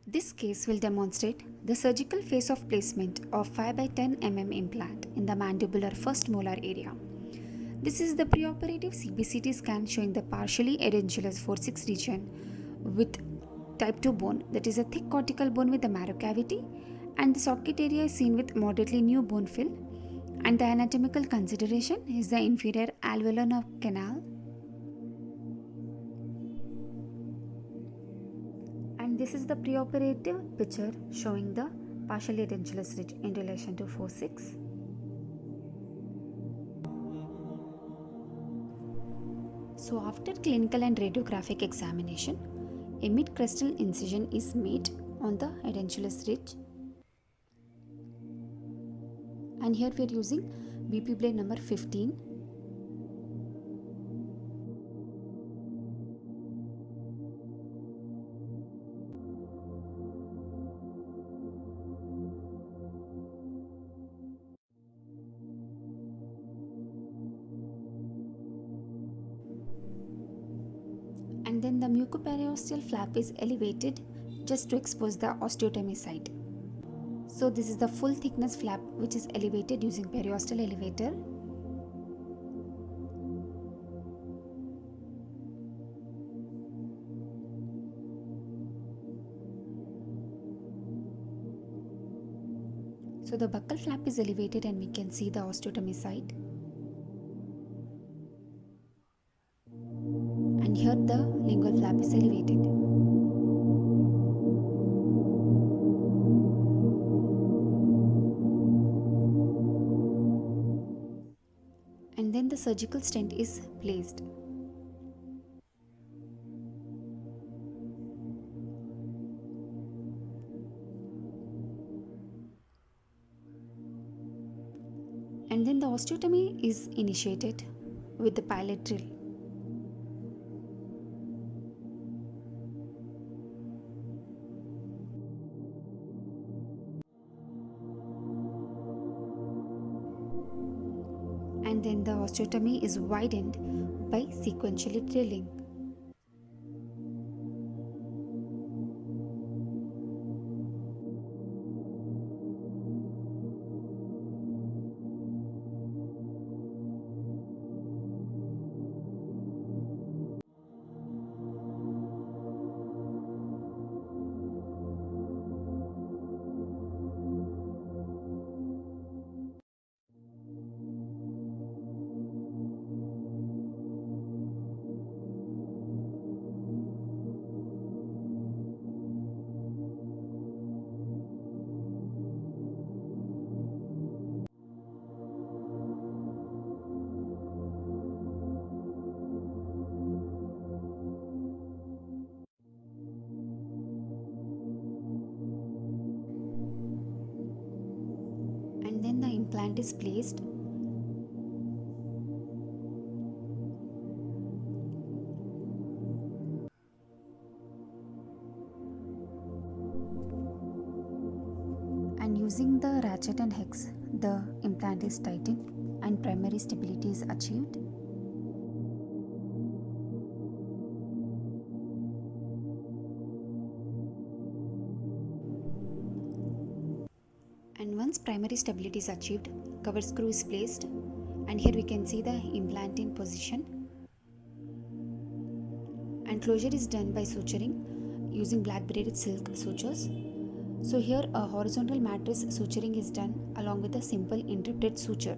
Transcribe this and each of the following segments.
This case will demonstrate the surgical phase of placement of 5 by 10 implant in the mandibular first molar area. This is the preoperative CBCT scan showing the partially edentulous 4-6 region with type 2 bone, that is a thick cortical bone with a marrow cavity, and the socket area is seen with moderately new bone fill, and the anatomical consideration is the inferior alveolar canal, and this is the preoperative picture showing the partially edentulous ridge in relation to 4-6. So after clinical and radiographic examination, a mid-crestal incision is made on the edentulous ridge, and here we are using BP blade number 15. And then the mucoperiosteal flap is elevated just to expose the osteotomy site. So this is the full thickness flap which is elevated using periosteal elevator. So the buccal flap is elevated and we can see the osteotomy site. And here the lingual flap is elevated. And then the surgical stent is placed. And then the osteotomy is initiated with the pilot drill. And then the osteotomy is widened by sequentially drilling. And then the implant is placed. And using the ratchet and hex, the implant is tightened and primary stability is achieved. And once primary stability is achieved, cover screw is placed, and here we can see the implant in position. And closure is done by suturing using black braided silk sutures. So here a horizontal mattress suturing is done along with a simple interrupted suture.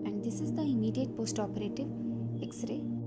And this is the immediate post-operative X-ray.